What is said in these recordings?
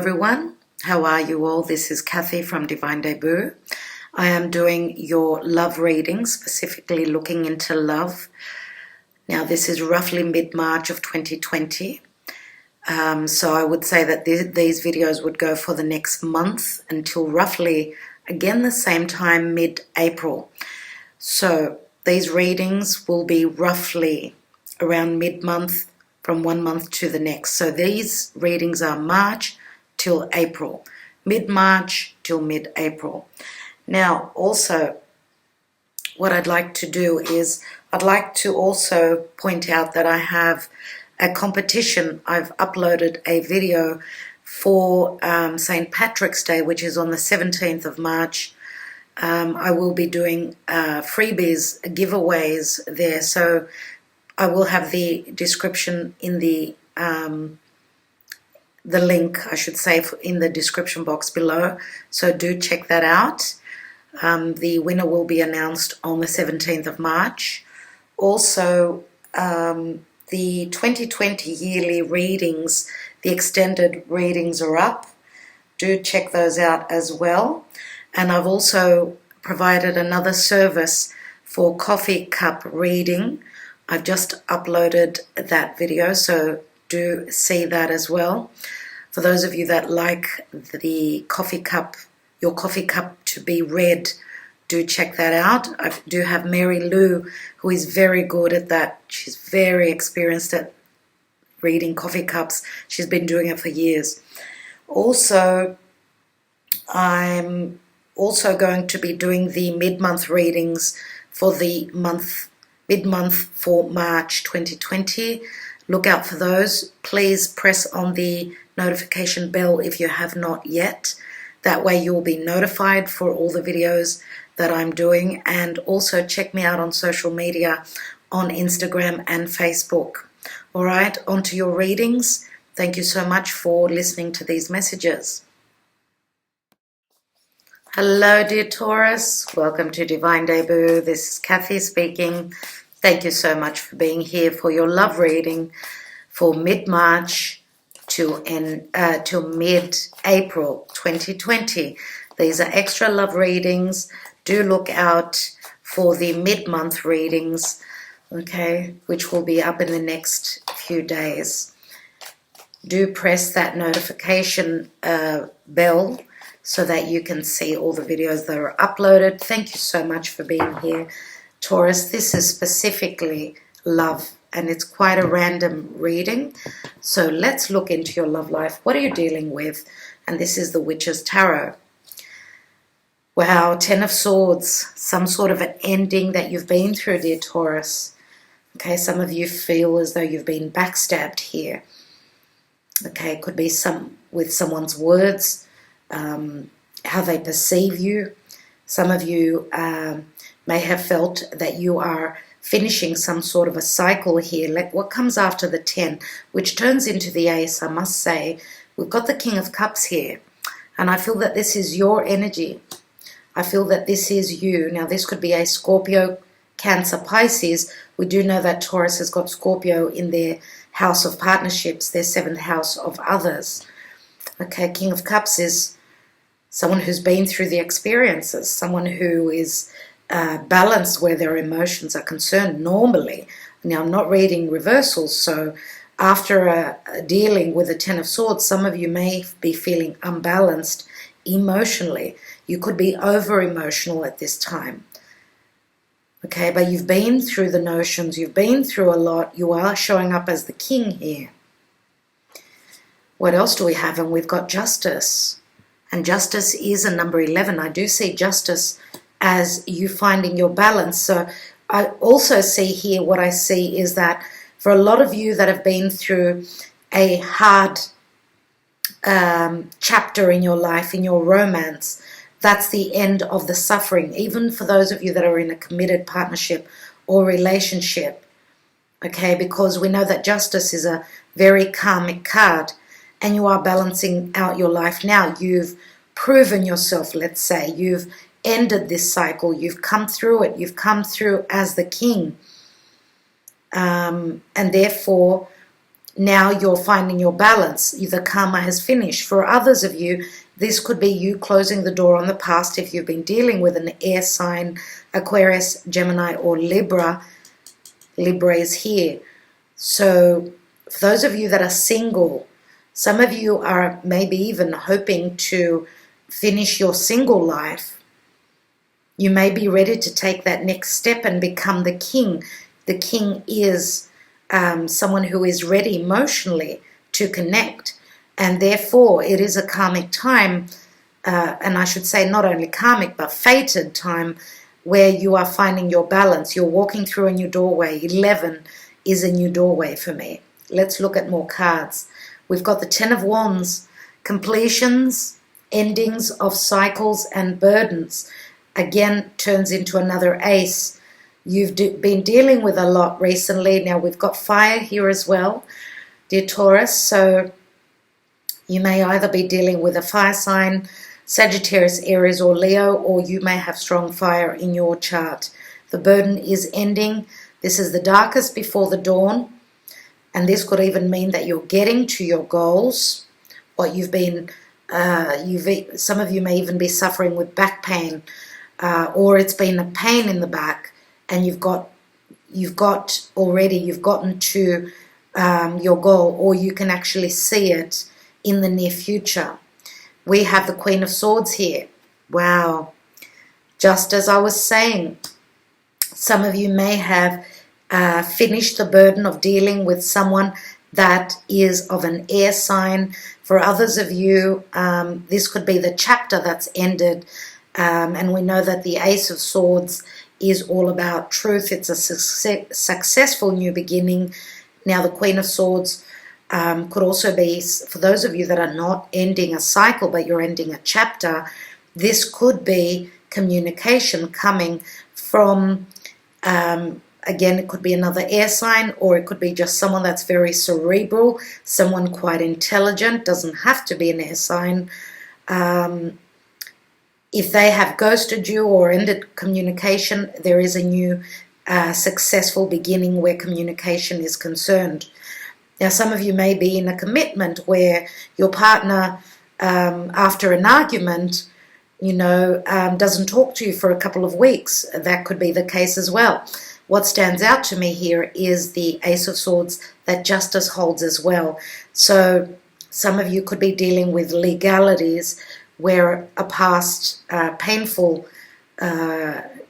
Everyone, how are you all? This is Kathy from Divine Debut. I am doing your love reading, specifically looking into love. Now this is roughly mid-March of 2020. So I would say that these videos would go for the next month until roughly, again, the same time, mid-April. So these readings will be roughly around mid-month from 1 month to the next. So these readings are March till April, mid-March till mid-April. Now, also, what I'd like to do is I'd like to also point out that I have a competition. I've uploaded a video for St. Patrick's Day, which is on the 17th of March. I will be doing freebies, giveaways there. So I will have the description in the link, I should say, in the description box below. So do check that out. The winner will be announced on the 17th of March. Also, the 2020 yearly readings, the extended readings are up. Do check those out as well. And I've also provided another service for coffee cup reading. I've just uploaded that video, so do see that as well. For those of you that like the coffee cup, your coffee cup to be read, do check that out. I do have Mary Lou, who is very good at that. She's very experienced at reading coffee cups. She's been doing it for years. Also, I'm also going to be doing the mid-month readings for the mid-month for March 2020. Look out for those. Please press on the notification bell if you have not yet. That way you'll be notified for all the videos that I'm doing. And also check me out on social media on Instagram and Facebook. All right, on to your readings. Thank you so much for listening to these messages. Hello, dear Taurus. Welcome to Divine Debut. This is Kathy speaking. Thank you so much for being here for your love reading for mid-March till mid-April 2020. These are extra love readings. Do look out for the mid-month readings, okay, which will be up in the next few days. Do press that notification bell so that you can see all the videos that are uploaded. Thank you so much for being here, Taurus. This is specifically love, and it's quite a random reading. So let's look into your love life. What are you dealing with? And this is the Witch's Tarot. Wow, Ten of Swords, some sort of an ending that you've been through, dear Taurus. Okay, some of you feel as though you've been backstabbed here. Okay, it could be with someone's words, how they perceive you. Some of you may have felt that you are finishing some sort of a cycle here. Like what comes after the 10, which turns into the Ace, I must say, we've got the King of Cups here. And I feel that this is your energy. I feel that this is you. Now, this could be a Scorpio, Cancer, Pisces. We do know that Taurus has got Scorpio in their house of partnerships, their 7th house of others. Okay, King of Cups is someone who's been through the experiences, someone who is balanced where their emotions are concerned normally. Now, I'm not reading reversals, so after dealing with the Ten of Swords, some of you may be feeling unbalanced emotionally. You could be over-emotional at this time. Okay, but you've been through the notions, you've been through a lot, you are showing up as the king here. What else do we have? And we've got Justice. And Justice is a number 11. I do see Justice as you finding your balance. So I also see here, what I see is that for a lot of you that have been through a hard chapter in your life, in your romance, that's the end of the suffering. Even for those of you that are in a committed partnership or relationship, okay, because we know that Justice is a very karmic card, and you are balancing out your life now. You've proven yourself, let's say. You've ended this cycle. You've come through it. You've come through as the king. And therefore, now you're finding your balance. The karma has finished. For others of you, this could be you closing the door on the past if you've been dealing with an air sign, Aquarius, Gemini, or Libra. Libra is here. So for those of you that are single, some of you are maybe even hoping to finish your single life. You may be ready to take that next step and become the king. The king is someone who is ready emotionally to connect, and therefore it is a karmic time, and I should say not only karmic but fated time, where you are finding your balance. You're walking through a new doorway. 11 is a new doorway for me. Let's look at more cards. We've got the 10 of Wands, completions, endings of cycles and burdens. Again, turns into another ace. You've been dealing with a lot recently. Now we've got fire here as well, dear Taurus. So you may either be dealing with a fire sign, Sagittarius, Aries, or Leo, or you may have strong fire in your chart. The burden is ending. This is the darkest before the dawn. And this could even mean that you're getting to your goals. What you've been, some of you may even be suffering with back pain, or it's been a pain in the back, and you've gotten to your goal, or you can actually see it in the near future. We have the Queen of Swords here. Wow. Just as I was saying, some of you may have finished the burden of dealing with someone that is of an air sign. For others of you, this could be the chapter that's ended. And we know that the Ace of Swords is all about truth. It's a successful new beginning. Now the Queen of Swords could also be, for those of you that are not ending a cycle but you're ending a chapter, this could be communication coming from, again, it could be another air sign, or it could be just someone that's very cerebral, someone quite intelligent. Doesn't have to be an air sign. If they have ghosted you or ended communication, there is a new successful beginning where communication is concerned. Now, some of you may be in a commitment where your partner, after an argument, doesn't talk to you for a couple of weeks. That could be the case as well. What stands out to me here is the Ace of Swords, that justice holds as well. So some of you could be dealing with legalities where a past painful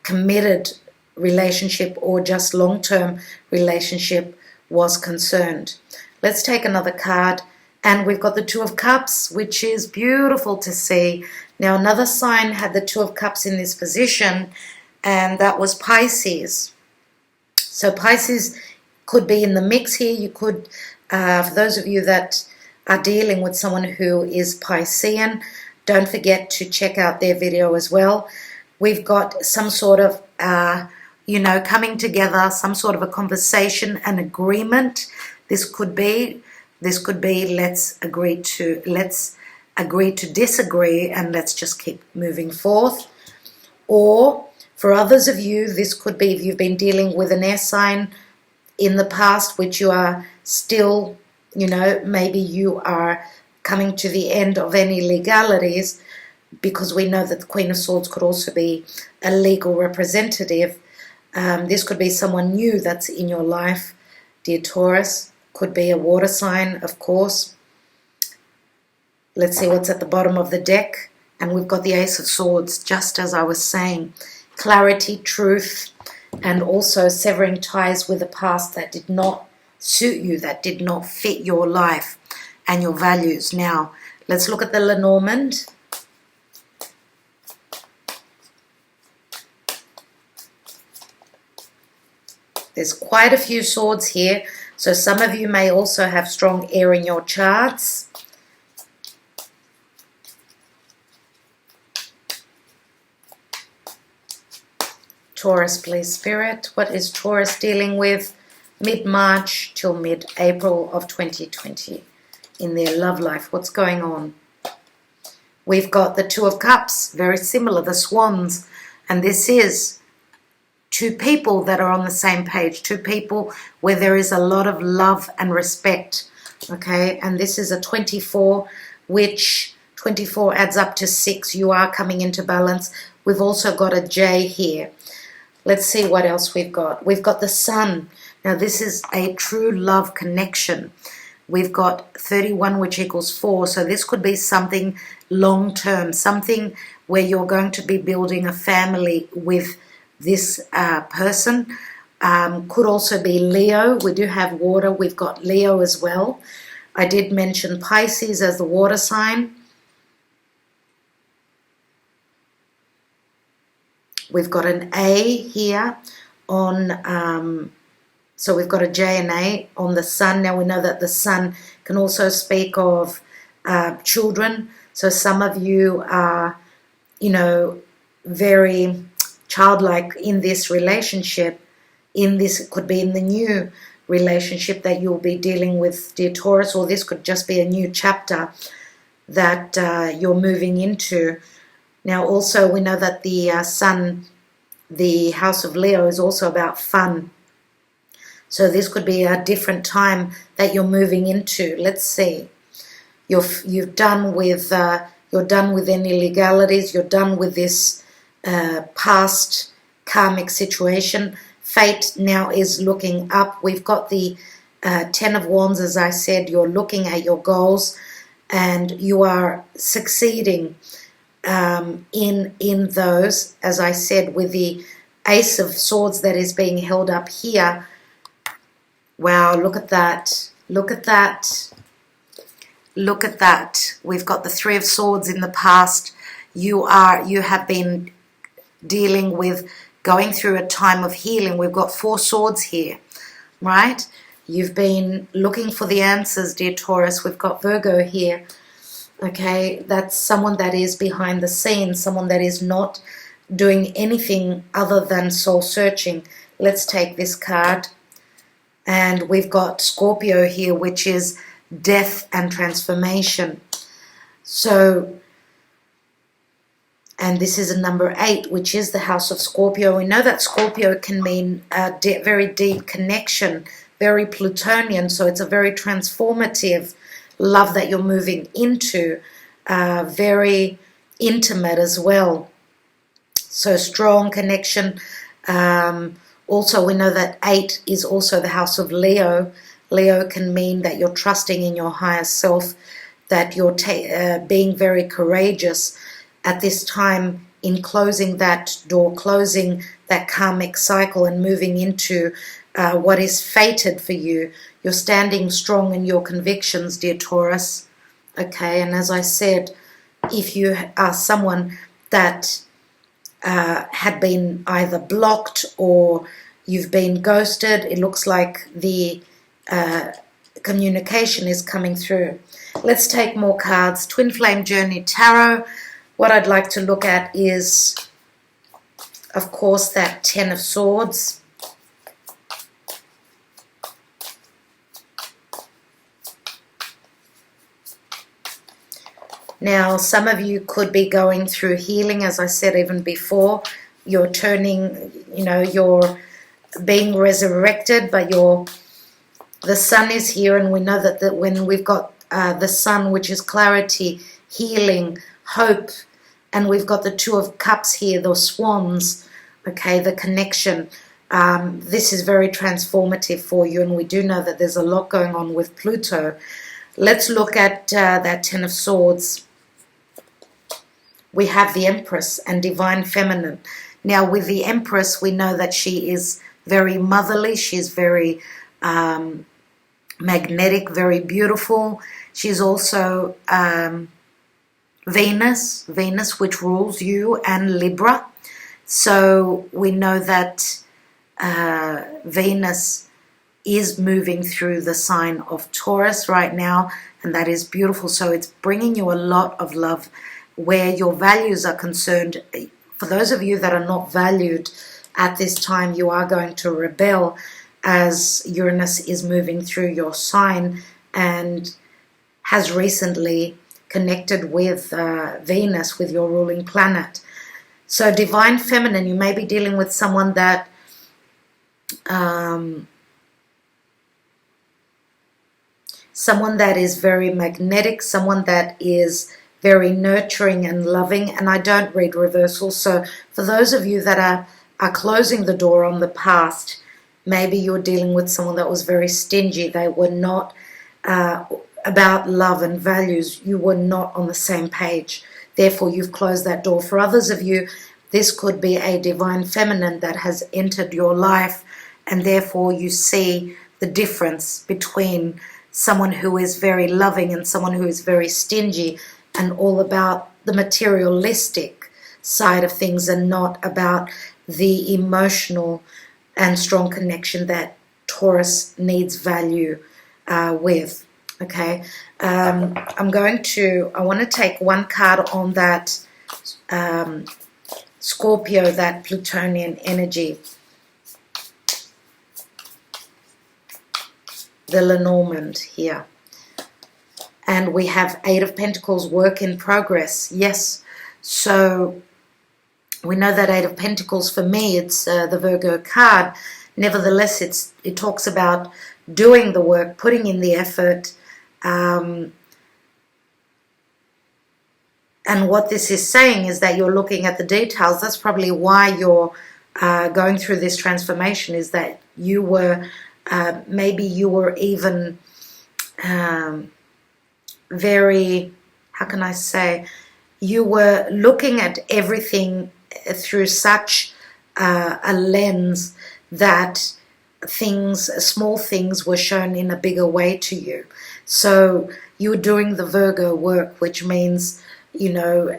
committed relationship or just long-term relationship was concerned. Let's take another card, and we've got the Two of Cups, which is beautiful to see. Now another sign had the Two of Cups in this position, and that was Pisces. So Pisces could be in the mix here. You could, for those of you that are dealing with someone who is Piscean, don't forget to check out their video as well. We've got some sort of, coming together, some sort of a conversation, an agreement. This could be let's agree to disagree, and let's just keep moving forth. Or for others of you, this could be if you've been dealing with an air sign in the past, which you are still, maybe you are coming to the end of any legalities, because we know that the Queen of Swords could also be a legal representative. This could be someone new that's in your life, dear Taurus. Could be a water sign, of course. Let's see what's at the bottom of the deck. And we've got the Ace of Swords, just as I was saying. Clarity, truth, and also severing ties with the past that did not suit you, that did not fit your life and your values. Now, let's look at the Lenormand. There's quite a few swords here, so some of you may also have strong air in your charts. Taurus, please, Spirit. What is Taurus dealing with mid-March till mid-April of 2020 in their love life? What's going on? We've got the Two of Cups, very similar, the Swans, and this is two people that are on the same page, two people where there is a lot of love and respect. Okay, and this is a 24, which 24 adds up to 6. You are coming into balance. We've also got a J here. Let's see what else we've got. We've got the Sun. Now this is a true love connection. We've got 31, which equals 4. So this could be something long-term, something where you're going to be building a family with this person. Could also be Leo. We do have water. We've got Leo as well. I did mention Pisces as the water sign. We've got an A here on, so we've got a J and A on the Sun. Now we know that the Sun can also speak of children. So some of you are, you know, very childlike in this relationship. In this, it could be in the new relationship that you'll be dealing with, dear Taurus, or this could just be a new chapter that you're moving into. Now also we know that the Sun, the house of Leo, is also about fun. So this could be a different time that you're moving into. Let's see. You're done with any legalities. You're done with this past karmic situation. Fate now is looking up. We've got the 10 of Wands, as I said. You're looking at your goals and you are succeeding in those. As I said, with the Ace of Swords that is being held up here. Wow, look at that. Look at that. Look at that. We've got the 3 of Swords in the past. You have been dealing with going through a time of healing. We've got 4 swords here, right? You've been looking for the answers, dear Taurus. We've got Virgo here. Okay, that's someone that is behind the scenes, someone that is not doing anything other than soul searching. Let's take this card. And we've got Scorpio here, which is death and transformation. So, and this is a number 8, which is the house of Scorpio. We know that Scorpio can mean a very deep connection, very Plutonian. So it's a very transformative love that you're moving into, very intimate as well. So strong connection. Also, we know that 8 is also the house of Leo. Leo can mean that you're trusting in your higher self, that you're being very courageous at this time in closing that door, closing that karmic cycle and moving into what is fated for you. You're standing strong in your convictions, dear Taurus. Okay, and as I said, if you are someone that had been either blocked or you've been ghosted, it looks like the communication is coming through. Let's take more cards. Twin Flame Journey Tarot. What I'd like to look at is, of course, that 10 of Swords. Now, some of you could be going through healing, as I said even before. You're turning, you're being resurrected, but the Sun is here, and we know that when we've got the Sun, which is clarity, healing, hope, and we've got the 2 of Cups here, those swans, okay, the connection. This is very transformative for you, and we do know that there's a lot going on with Pluto. Let's look at that 10 of Swords. We have the Empress and Divine Feminine. Now, with the Empress, we know that she is very motherly. She's very magnetic, very beautiful. She's also Venus, which rules you, and Libra. So we know that Venus is moving through the sign of Taurus right now, and that is beautiful. So it's bringing you a lot of love where your values are concerned. For those of you that are not valued at this time, you are going to rebel as Uranus is moving through your sign and has recently connected with Venus, with your ruling planet. So Divine Feminine, you may be dealing with someone that someone that is very magnetic, someone that is very nurturing and loving. And I don't read reversal, so for those of you that are closing the door on the past, maybe you're dealing with someone that was very stingy. They were not about love and values. You were not on the same page. Therefore, you've closed that door. For others of you, this could be a divine feminine that has entered your life, and therefore you see the difference between someone who is very loving and someone who is very stingy and all about the materialistic side of things and not about the emotional and strong connection that Taurus needs value with. Okay, I want to take one card on that Scorpio, that Plutonian energy, the Lenormand here. And we have Eight of Pentacles, work in progress. Yes, so we know that Eight of Pentacles, for me, it's the Virgo card. Nevertheless, it talks about doing the work, putting in the effort. And what this is saying is that you're looking at the details. That's probably why you're going through this transformation, is that you were, maybe you were even very, how can I say, you were looking at everything through such a lens that small things were shown in a bigger way to you. So you're doing the Virgo work, which means, you know,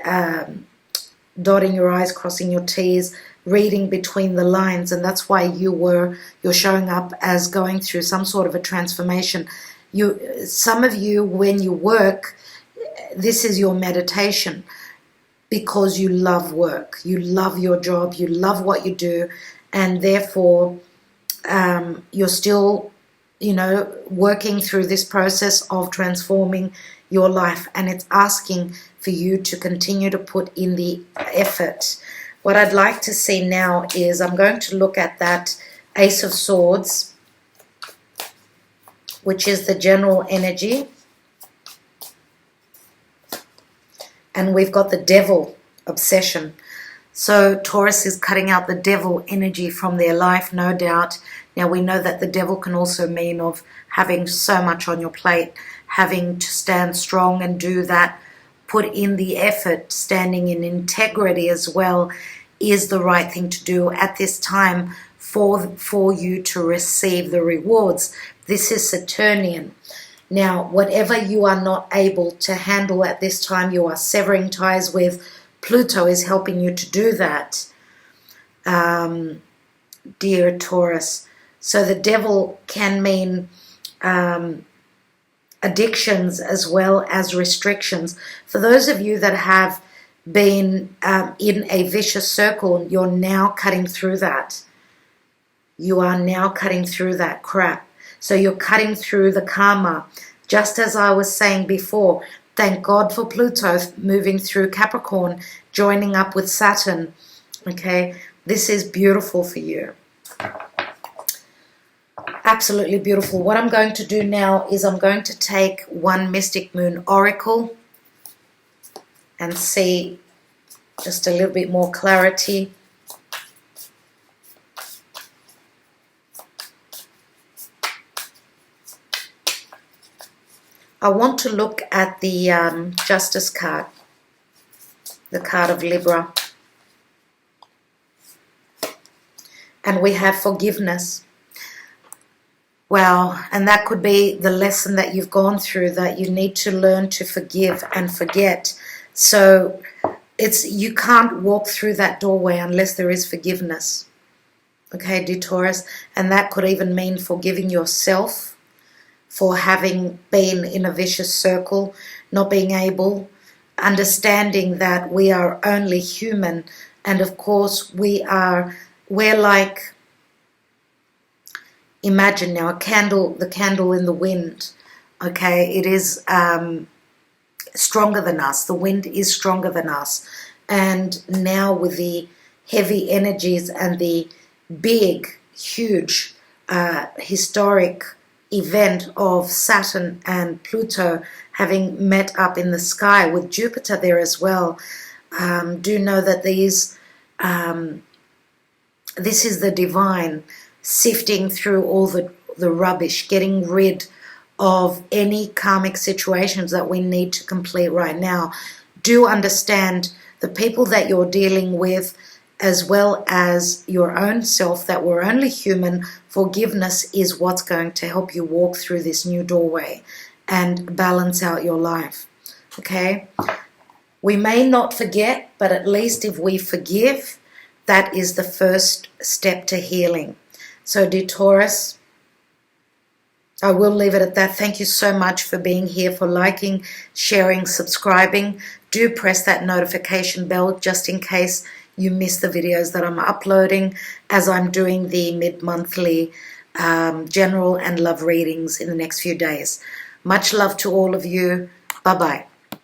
dotting your I's, crossing your T's, reading between the lines, and that's why you're showing up as going through some sort of a transformation. Some of you, when you work, this is your meditation, because you love work, you love your job, you love what you do, and therefore you're still, you know, working through this process of transforming your life, and it's asking for you to continue to put in the effort. What I'd like to see now is, I'm going to look at that Ace of Swords, which is the general energy, and we've got the Devil, obsession. So Taurus is cutting out the devil energy from their life, no doubt. Now we know that the devil can also mean of having so much on your plate, having to stand strong and do that, put in the effort, standing in integrity as well, is the right thing to do at this time for you to receive the rewards. This is Saturnian. Now, whatever you are not able to handle at this time, you are severing ties with. Pluto is helping you to do that, dear Taurus. So the devil can mean addictions as well as restrictions. For those of you that have been in a vicious circle, you're now cutting through that. You are now cutting through that crap. So you're cutting through the karma. Just as I was saying before, thank God for Pluto moving through Capricorn, joining up with Saturn. Okay, this is beautiful for you. Absolutely beautiful. What I'm going to do now is I'm going to take one Mystic Moon Oracle and see just a little bit more clarity. I want to look at the Justice card, the card of Libra. And we have forgiveness. Well, and that could be the lesson that you've gone through, that you need to learn to forgive and forget. So you can't walk through that doorway unless there is forgiveness. Okay, dear Taurus? And that could even mean forgiving yourself for having been in a vicious circle, not being able, understanding that we are only human, and of course we're like, imagine now the candle in the wind. Okay, it is stronger than us. The wind is stronger than us, and now with the heavy energies and the big, huge historic event of Saturn and Pluto having met up in the sky with Jupiter there as well. Do know that this is the divine sifting through all the rubbish, getting rid of any karmic situations that we need to complete right now. Do understand the people that you're dealing with, as well as your own self, that we're only human. Forgiveness is what's going to help you walk through this new doorway and balance out your life. Okay? We may not forget, but at least if we forgive, that is the first step to healing. So, dear Taurus, I will leave it at that. Thank you so much for being here, for liking, sharing, subscribing. Do press that notification bell just in case you miss the videos that I'm uploading, as I'm doing the mid-monthly general and love readings in the next few days. Much love to all of you. Bye-bye.